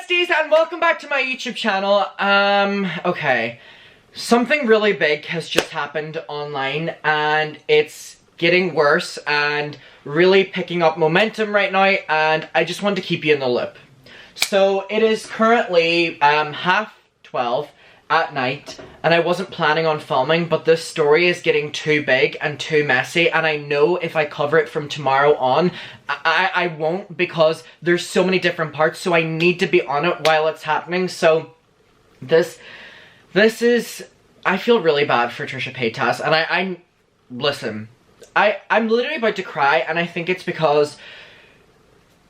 besties, and welcome back to my YouTube channel. Okay. Something really big has just happened online, and it's getting worse and really picking up momentum right now, and I just want to keep you in the loop. So, it is currently, 12:30 at night, and I wasn't planning on filming, but this story is getting too big and too messy, and I know if I cover it from tomorrow on, I won't, because there's so many different parts, so I need to be on it while it's happening. So this is, I feel really bad for Trisha Paytas, and listen, I'm literally about to cry, and I think it's because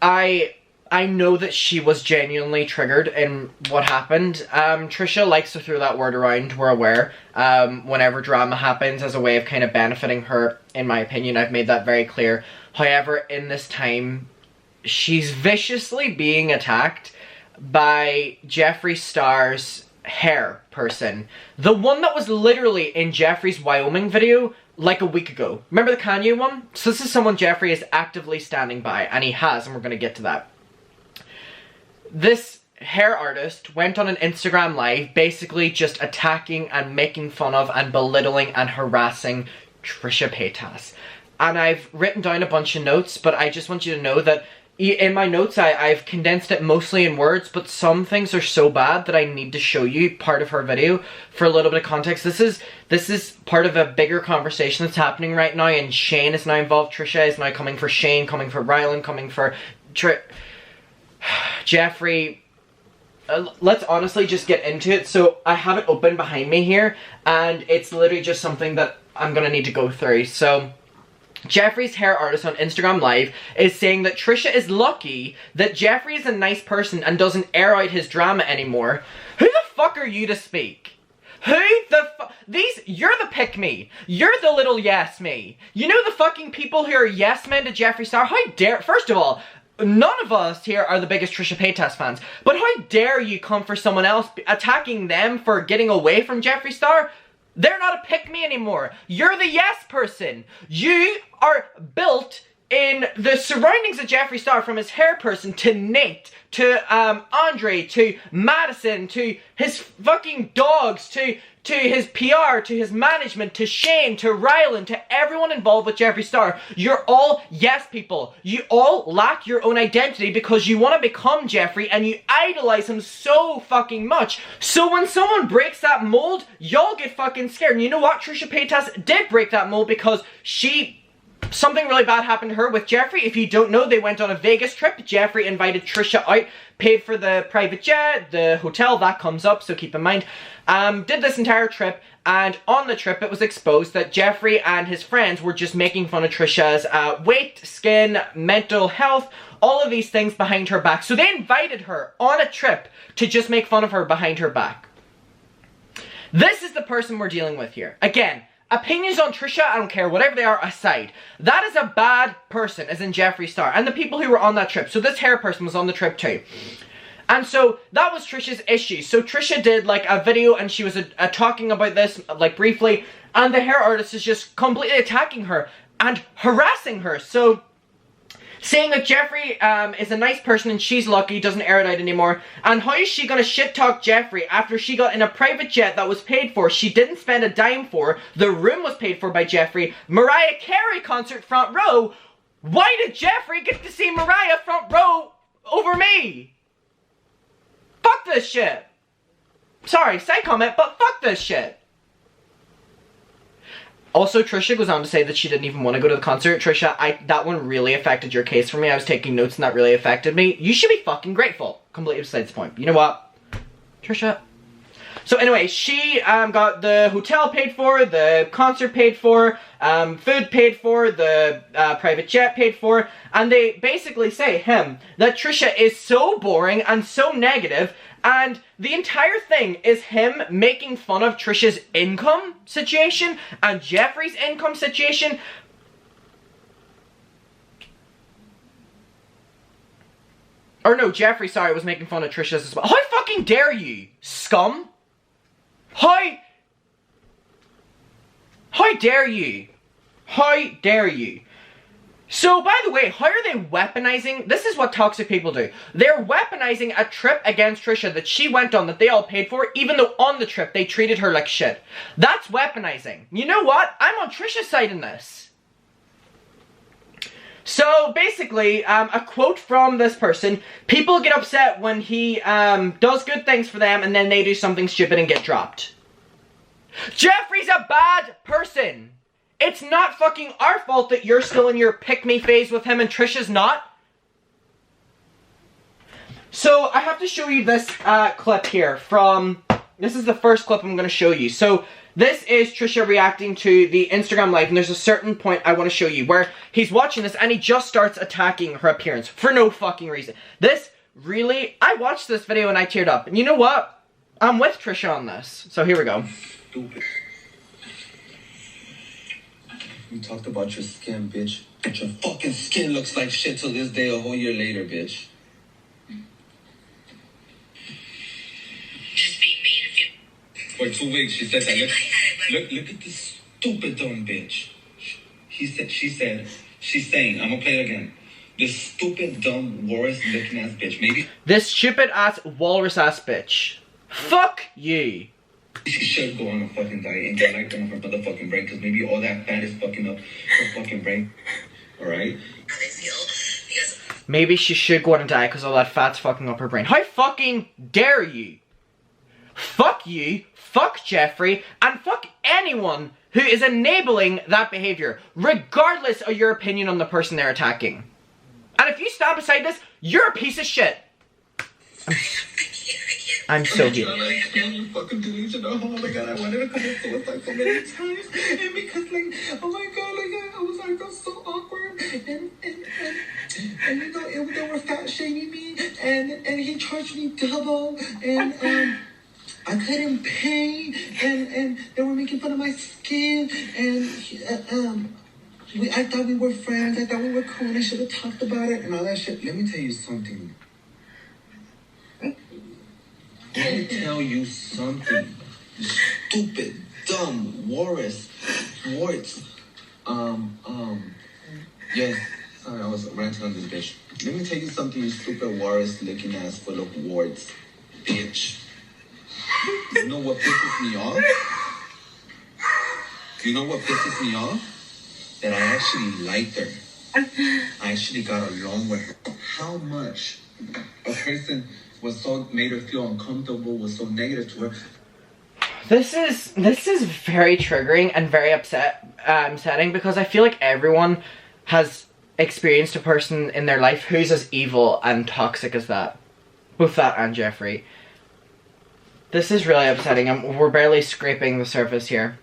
I know that she was genuinely triggered in what happened. Trisha likes to throw that word around, we're aware, whenever drama happens as a way of kind of benefiting her, in my opinion. I've made that very clear. However, in this time, she's viciously being attacked by Jeffree Star's hair person. The one that was literally in Jeffree's Wyoming video like a week ago. Remember the Kanye one? So this is someone Jeffree is actively standing by, and he has, and we're going to get to that. This hair artist went on an Instagram live basically just attacking and making fun of and belittling and harassing Trisha Paytas. And I've written down a bunch of notes, but I just want you to know that in my notes I've condensed it mostly in words, but some things are so bad that I need to show you part of her video for a little bit of context. This is part of a bigger conversation that's happening right now, and Shane is now involved. Trisha is now coming for Shane, coming for Rylan, coming for Jeffree. Let's honestly just get into it. So I have it open behind me here, and it's literally just something that I'm gonna need to go through. So Jeffree's hair artist on Instagram Live is saying that Trisha is lucky that Jeffree is a nice person and doesn't air out his drama anymore. Who the fuck are you to speak? Who the fuck? You're the pick me. You're the little yes me. You know the fucking people who are yes men to Jeffree Star? How dare, first of all, none of us here are the biggest Trisha Paytas fans, but how dare you come for someone else, attacking them for getting away from Jeffree Star? They're not a pick-me anymore. You're the yes person. You are built in the surroundings of Jeffree Star, from his hair person to Nate, to Andre, to Madison, to his fucking dogs, to his PR, to his management, to Shane, to Rylan, to everyone involved with Jeffree Star. You're all yes people. You all lack your own identity because you want to become Jeffree and you idolize him so fucking much. So when someone breaks that mold, y'all get fucking scared. And you know what? Trisha Paytas did break that mold because something really bad happened to her with Jeffree. If you don't know, they went on a Vegas trip. Jeffree invited Trisha out, paid for the private jet, the hotel, that comes up, so keep in mind. Did this entire trip, and on the trip it was exposed that Jeffree and his friends were just making fun of Trisha's weight, skin, mental health, all of these things behind her back. So they invited her on a trip to just make fun of her behind her back. This is the person we're dealing with here. Again, opinions on Trisha, I don't care, whatever they are, aside. That is a bad person, as in Jeffree Star, and the people who were on that trip. So this hair person was on the trip too. And so, that was Trisha's issue. So Trisha did like a video, and she was talking about this, like briefly, and the hair artist is just completely attacking her and harassing her. So, saying that Jeffree is a nice person and she's lucky, doesn't air it out anymore. And how is she gonna shit talk Jeffree after she got in a private jet that was paid for, she didn't spend a dime for, the room was paid for by Jeffree, Mariah Carey concert front row? Why did Jeffree get to see Mariah front row over me? Fuck this shit. Sorry, side comment, but fuck this shit. Also, Trisha goes on to say that she didn't even want to go to the concert. Trisha, that one really affected your case for me. I was taking notes and that really affected me. You should be fucking grateful. Completely besides the point. You know what? Trisha. So anyway, she got the hotel paid for, the concert paid for, food paid for, the private jet paid for, and they basically say, that Trisha is so boring and so negative, and the entire thing is him making fun of Trisha's income situation and Jeffree's income situation. Or no, Jeffree, sorry, was making fun of Trisha's as well. How fucking dare you, scum? How dare you? How dare you? So, by the way, how are they weaponizing? This is what toxic people do. They're weaponizing a trip against Trisha that she went on that they all paid for, even though on the trip they treated her like shit. That's weaponizing. You know what? I'm on Trisha's side in this. So, basically, a quote from this person. People get upset when he does good things for them and then they do something stupid and get dropped. Jeffree's a bad person. It's not fucking our fault that you're still in your pick-me phase with him and Trisha's not. So, I have to show you this clip here from... This is the first clip I'm going to show you. So, this is Trisha reacting to the Instagram live, and there's a certain point I want to show you where he's watching this and he just starts attacking her appearance for no fucking reason. This really... I watched this video and I teared up. And you know what? I'm with Trisha on this. So, here we go. Stupid. You talked about your skin, bitch. But your fucking skin looks like shit till this day a whole year later, bitch. Just being mean. For 2 weeks, she said that. Look at this stupid dumb bitch. She's saying, I'm gonna play it again. This stupid dumb walrus looking ass bitch. Maybe this stupid ass walrus ass bitch. Fuck you. She should go on a fucking diet and get like on her motherfucking brain, because maybe all that fat is fucking up her fucking brain. Alright? How they feel because maybe she should go on a diet because all that fat's fucking up her brain. How fucking dare you? Fuck you, fuck Jeffree, and fuck anyone who is enabling that behavior, regardless of your opinion on the person they're attacking. And if you stand beside this, you're a piece of shit. I'm so heated. I fucking deleted the oh my god, I wanted to commit suicide so many times. And because like, oh my god, like I was like, so awkward. And you know, they were fat shaming me and he charged me double and I couldn't pay and they were making fun of my skin and I thought we were friends, I thought we were cool and I should have talked about it and all that shit. Let me tell you something. Let me tell you something. Stupid, dumb, warts. Yes. Sorry, I was ranting on this bitch. Let me tell you something, you stupid walrus looking ass full of warts, bitch. You know what pisses me off? You know what pisses me off? That I actually liked her. I actually got along with her. How much a person was so made her feel uncomfortable, was so negative to her. This is very triggering and very upsetting because I feel like everyone has experienced a person in their life who's as evil and toxic as that. Both that and Jeffree. This is really upsetting and we're barely scraping the surface here.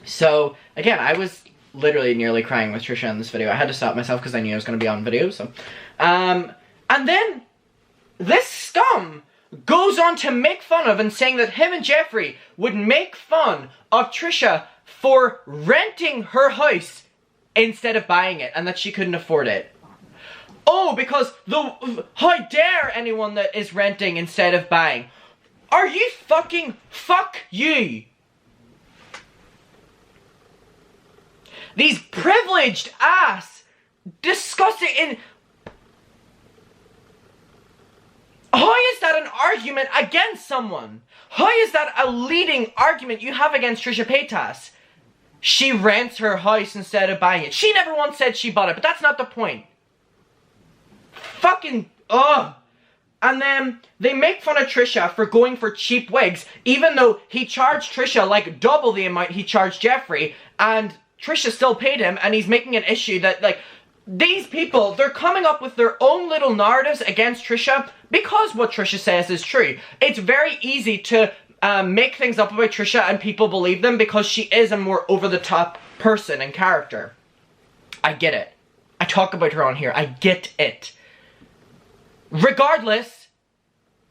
So, again, I was literally nearly crying with Trisha in this video. I had to stop myself because I knew I was going to be on video, so. And then this scum goes on to make fun of and saying that him and Jeffree would make fun of Trisha for renting her house instead of buying it and that she couldn't afford it. Oh, because how dare anyone that is renting instead of buying? Are you fucking, fuck you. These privileged ass, disgusting, how is that an argument against someone? How is that a leading argument you have against Trisha Paytas? She rents her house instead of buying it. She never once said she bought it, but that's not the point. Fucking, ugh. And then they make fun of Trisha for going for cheap wigs, even though he charged Trisha like double the amount he charged Jeffree, and Trisha still paid him, and he's making an issue that, like, these people, they're coming up with their own little narratives against Trisha because what Trisha says is true. It's very easy to make things up about Trisha and people believe them because she is a more over-the-top person and character. I get it. I talk about her on here. I get it. Regardless,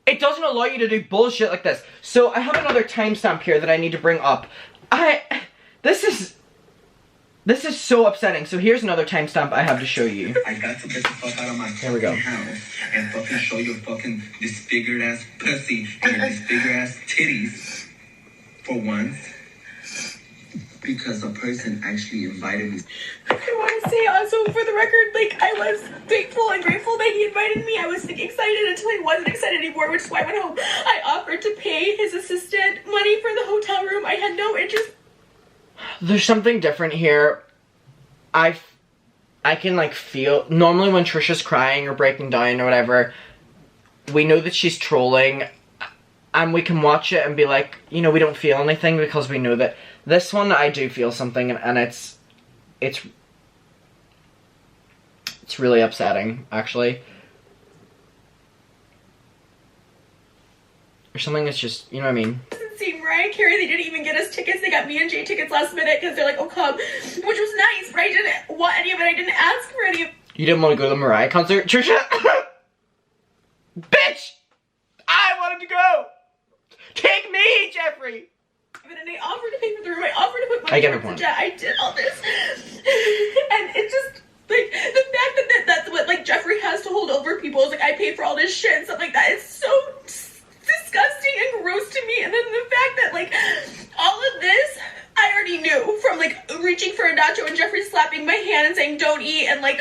it doesn't allow you to do bullshit like this. So I have another timestamp here that I need to bring up. This is so upsetting. So here's another timestamp I have to show you. I got to get the fuck out of my Here we go. house and fucking show your fucking disfigured ass pussy and your disfigured ass titties for once. Because a person actually invited me. why is to say also for the record, like, I was thankful and grateful that he invited me. I was like, excited until I wasn't excited anymore, which is why I went home. I offered to pay his assistant money for the hotel room. I had no interest. There's something different here. I can like feel, normally when Trisha's crying or breaking down or whatever, we know that she's trolling and we can watch it and be like, you know, we don't feel anything because we know that. This one I do feel something, and it's really upsetting, actually. Or something that's just, you know what I mean? See Mariah Carey, they didn't even get us tickets. They got me and Jay tickets last minute because they're like, oh, come, which was nice, but I didn't want any of it. I didn't ask for any of it. You didn't want to go to the Mariah concert, Trisha? Bitch! I wanted to go! Take me, Jeffree! And I offered to pay for the room. I offered to put money towards the jet. I did all this. And it just, like, the fact that that's what, like, Jeffree has to hold over people is, like, I pay for all this shit and stuff like that. It's so disgusting and gross to me. And then the fact that, like, all of this, I already knew from, like, reaching for a nacho and Jeffree slapping my hand and saying, don't eat, and, like,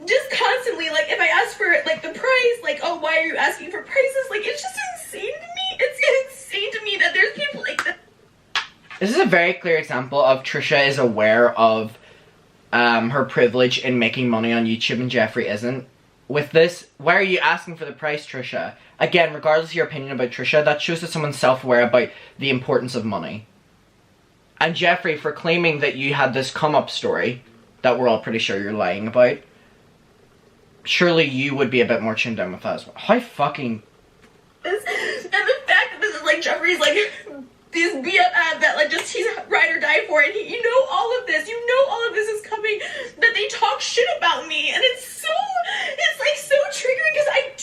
just constantly, like, if I asked for, like, the price, like, oh, why are you asking for prices? Like, it's just insane to me. It's insane to me that there's people like that. This is a very clear example of Trisha is aware of her privilege in making money on YouTube and Jeffree isn't. With this, why are you asking for the price, Trisha? Again, regardless of your opinion about Trisha, that shows that someone's self-aware about the importance of money. And Jeffree, for claiming that you had this come-up story that we're all pretty sure you're lying about, surely you would be a bit more tuned in with that as well. How fucking... And the fact that this is, like, Jeffree's, like... this BFF that, like, just he's ride or die for it. You know all of this. You know all of this is coming. That they talk shit about me. And it's like, so triggering because I am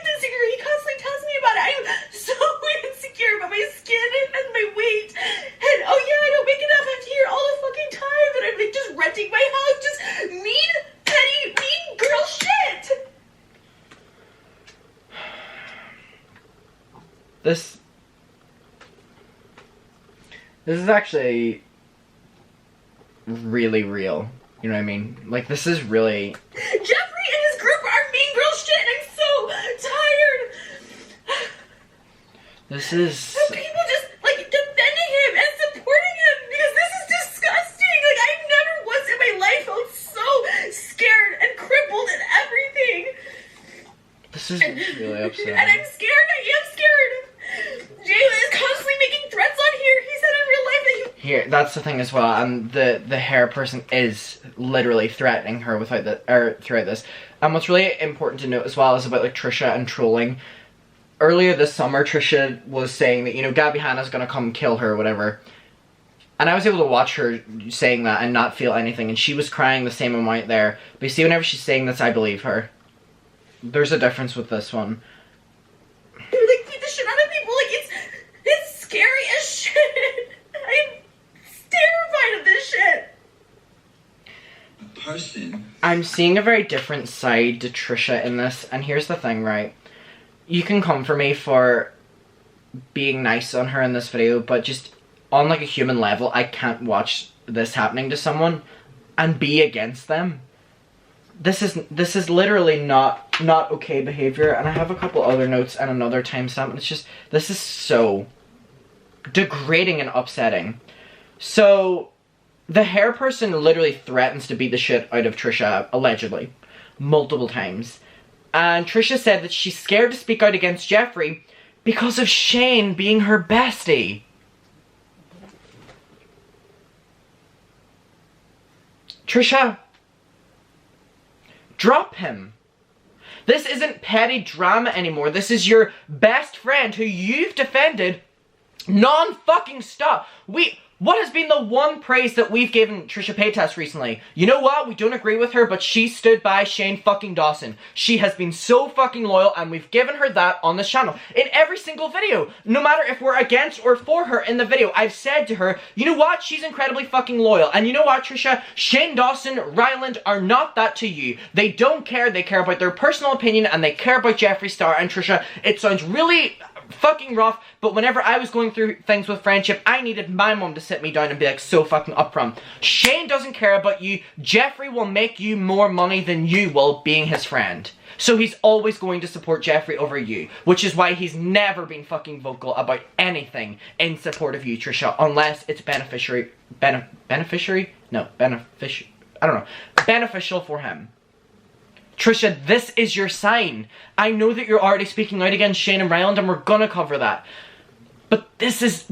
insecure. He constantly tells me about it. I'm so insecure about my skin and my weight. And, oh yeah, I don't make enough. I have to hear all the fucking time. And I'm, like, just renting my house. Just mean, petty, mean girl shit. This is actually really real. You know what I mean? Like, this is really... Jeffree and his group are mean girl shit, and I'm so tired. This is... People just, like, defending him and supporting him because this is disgusting. Like, I never once in my life felt so scared and crippled and everything. This is really upsetting. And I'm scared. I am scared. Jay is constantly making threats on here. He said in real life that he... Here, that's the thing as well, and the hair person is literally threatening her throughout this. And what's really important to note as well is about, like, Trisha and trolling. Earlier this summer, Trisha was saying that, you know, Gabby Hanna's gonna come kill her or whatever. And I was able to watch her saying that and not feel anything, and she was crying the same amount there. But you see, whenever she's saying this, I believe her. There's a difference with this one. Like, beat the shit out of people. Like, it's scary as shit. I'm terrified of this shit. Person. I'm seeing a very different side to Trisha in this, and here's the thing, right? You can come for me for being nice on her in this video, but just on, like, a human level, I can't watch this happening to someone and be against them. This is literally not okay behavior, and I have a couple other notes and another timestamp, and it's just, this is so degrading and upsetting. So, the hair person literally threatens to beat the shit out of Trisha, allegedly, multiple times. And Trisha said that she's scared to speak out against Jeffree because of Shane being her bestie. Trisha, drop him. This isn't petty drama anymore. This is your best friend who you've defended non-fucking stop. What has been the one praise that we've given Trisha Paytas recently? You know what? We don't agree with her, but she stood by Shane fucking Dawson. She has been so fucking loyal, and we've given her that on this channel. In every single video. No matter if we're against or for her in the video, I've said to her, you know what? She's incredibly fucking loyal. And you know what, Trisha? Shane Dawson, Ryland are not that to you. They don't care. They care about their personal opinion, and they care about Jeffree Star. And Trisha, it sounds really fucking rough, but whenever I was going through things with friendship, I needed my mom to sit me down and be like, so fucking upfront. Shane doesn't care about you. Jeffree will make you more money than you will being his friend. So he's always going to support Jeffree over you, which is why he's never been fucking vocal about anything in support of you, Trisha, unless it's beneficial for him. Trisha, this is your sign. I know that you're already speaking out against Shane and Ryland, and we're gonna cover that. But this is,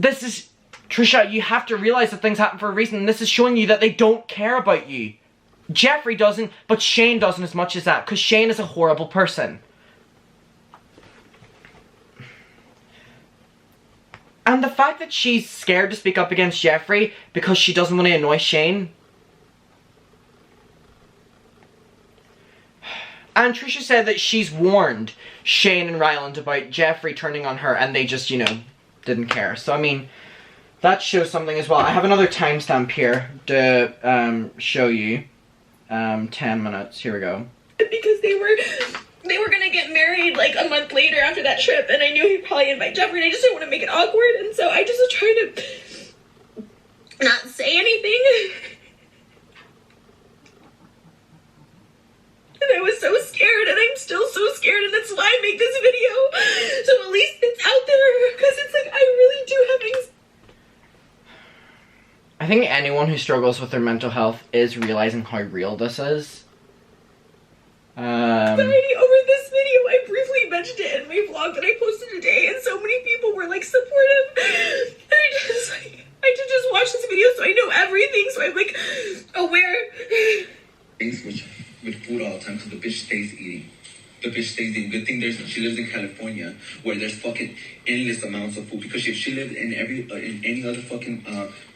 Trisha, you have to realize that things happen for a reason, and this is showing you that they don't care about you. Jeffree doesn't, but Shane doesn't as much as that, because Shane is a horrible person. And the fact that she's scared to speak up against Jeffree because she doesn't want to annoy Shane. And Trisha said that she's warned Shane and Ryland about Jeffree turning on her, and they just, you know, didn't care. So, I mean, that shows something as well. I have another timestamp here to show you. 10 minutes. Here we go. Because they were gonna get married like a month later after that trip, and I knew he'd probably invite Jeffree, and I just didn't want to make it awkward, and so I just was trying to not say anything. And I was so scared, and I'm still so scared, and that's why I make this video. So at least it's out there, because it's like, I really do have anxiety. I think anyone who struggles with their mental health is realizing how real this is. Over this video, I briefly mentioned it in my vlog that I posted today, and so many people were like supportive. And I just watch this video so I know everything, so I'm like aware. Things with food all the time, because the bitch stays eating. The bitch stays eating. Good thing she lives in California, where there's fucking endless amounts of food. Because if she lived in any other fucking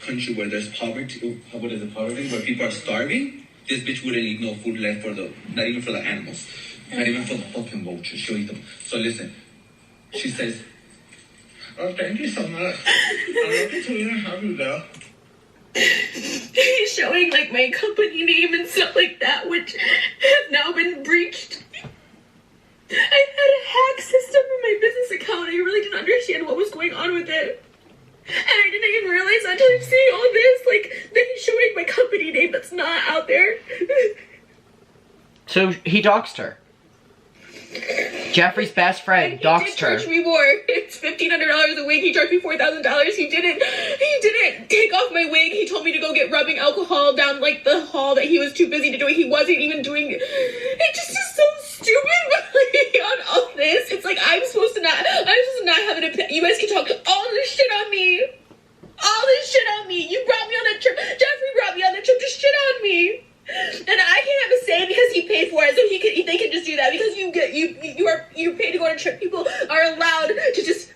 country where there's poverty, what is it, poverty, where people are starving, this bitch wouldn't leave no food left for not even for the animals, not even for the fucking vultures. She'll eat them. So listen, she says, "Oh, thank you so much. I'm happy to even have you there." He's showing like my company name and stuff like that, which has now been breached. I had a hack system in my business account. I really didn't understand what was going on with it. And I didn't even realize until I'm seeing all this, like, that he's showing my company name that's not out there. So he doxed her. Jeffree's best friend doxed her. He did charge me more. It's $1,500 a wig. He charged me $4,000. He didn't take off my wig. He told me to go get rubbing alcohol down like the hall that he was too busy to do. He wasn't even doing it. It just is so stupid. But on all this, it's like I'm supposed to not have an opinion. You guys can talk all this shit on me. All this shit on me. You brought me on that trip. Jeffree brought me on that trip to shit on me. And I can't have a say because he paid for it, so they can just do that because you pay to go on a trip. People are allowed to just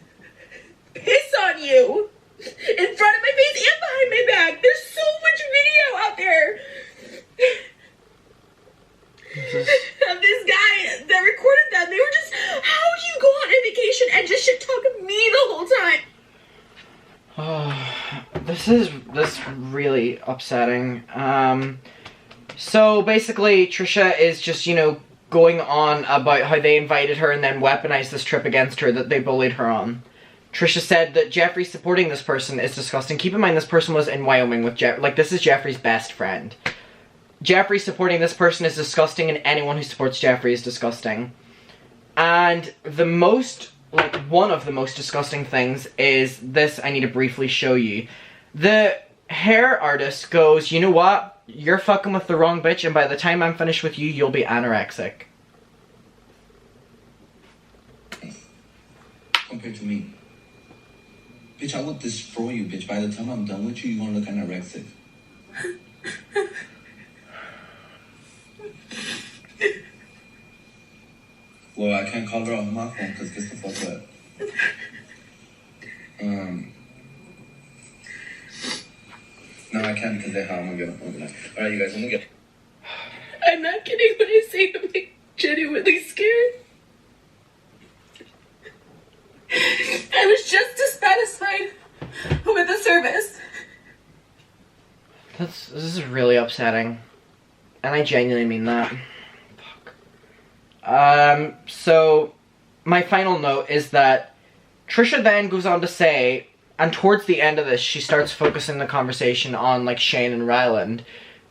piss on you in front of my face and behind my back. There's so much video out there of this guy that recorded that. They were just, how do you go on a vacation and just shit talk me the whole time? Oh, this is really upsetting. So basically, Trisha is just, you know, going on about how they invited her and then weaponized this trip against her that they bullied her on. Trisha said that Jeffree supporting this person is disgusting. Keep in mind, this person was in Wyoming with Jeffree. Like, this is Jeffree's best friend. Jeffree supporting this person is disgusting, and anyone who supports Jeffree is disgusting. And the most, like, one of the most disgusting things is this. I need to briefly show you. The hair artist goes, you know what? You're fucking with the wrong bitch, and by the time I'm finished with you, you'll be anorexic. Compared to me. Bitch, I will destroy you, bitch. By the time I'm done with you, you're gonna look anorexic. Well, I can't call her on my phone, because guess the fuck what? No, I can't because I'm gonna get a phone tonight. Alright, you guys, I'm gonna get. I'm not kidding when I say I'm like genuinely scared. I was just dissatisfied with the service. This is really upsetting. And I genuinely mean that. Fuck. So, my final note is that Trisha then goes on to say, and towards the end of this, she starts focusing the conversation on, like, Shane and Ryland.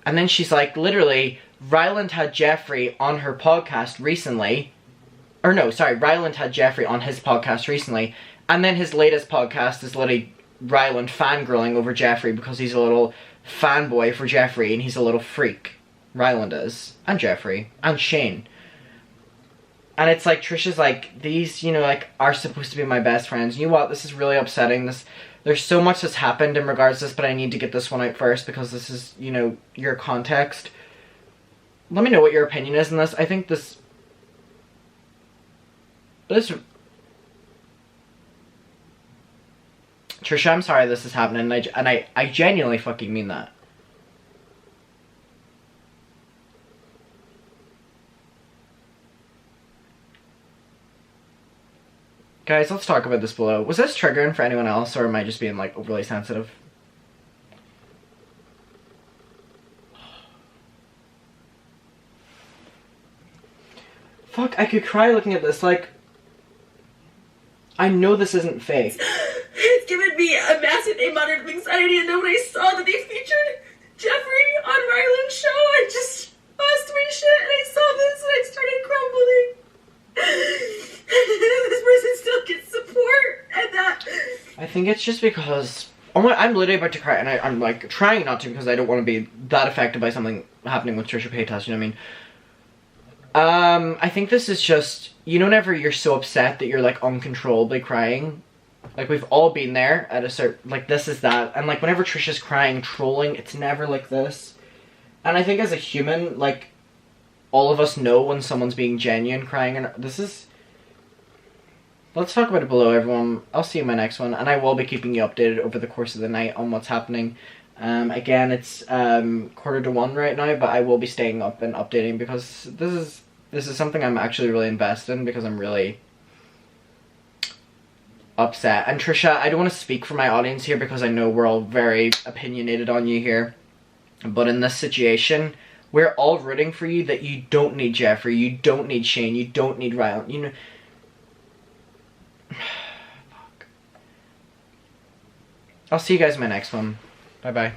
And then she's like, literally, Ryland had Jeffree on her podcast recently. Or no, sorry, Ryland had Jeffree on his podcast recently. And then his latest podcast is literally Ryland fangirling over Jeffree because he's a little fanboy for Jeffree and he's a little freak. Ryland is. And Jeffree. And Shane. And it's like, Trisha's like, these, you know, like, are supposed to be my best friends. You know what? This is really upsetting. There's so much that's happened in regards to this, but I need to get this one out first because this is, you know, your context. Let me know what your opinion is on this. I think this... Trisha, I'm sorry this is happening, and I genuinely fucking mean that. Guys, let's talk about this below. Was this triggering for anyone else, or am I just being, like, overly sensitive? Fuck, I could cry looking at this, like... I know this isn't fake. It's given me a massive amount of anxiety, and then when I saw that they featured Jeffree on Ryland's show, I just lost my shit, and I saw this, and I started crumbling. This person still gets support, and that... I think it's just because... Oh my, I'm literally about to cry, and I'm like, trying not to because I don't want to be that affected by something happening with Trisha Paytas, you know what I mean? I think this is just, you know, whenever you're so upset that you're, like, uncontrollably crying? Like, we've all been there at a certain, like, this is that. And, like, whenever Trisha's crying, trolling, it's never like this. And I think as a human, like, all of us know when someone's being genuine crying, and this is... Let's talk about it below, everyone. I'll see you in my next one, and I will be keeping you updated over the course of the night on what's happening. Again, it's 1:45 right now, but I will be staying up and updating because this is something I'm actually really invested in because I'm really upset. And Trisha, I don't want to speak for my audience here because I know we're all very opinionated on you here, but in this situation, we're all rooting for you that you don't need Jeffree, you don't need Shane, you don't need Ryland, you know. Fuck. I'll see you guys in my next one. Bye-bye.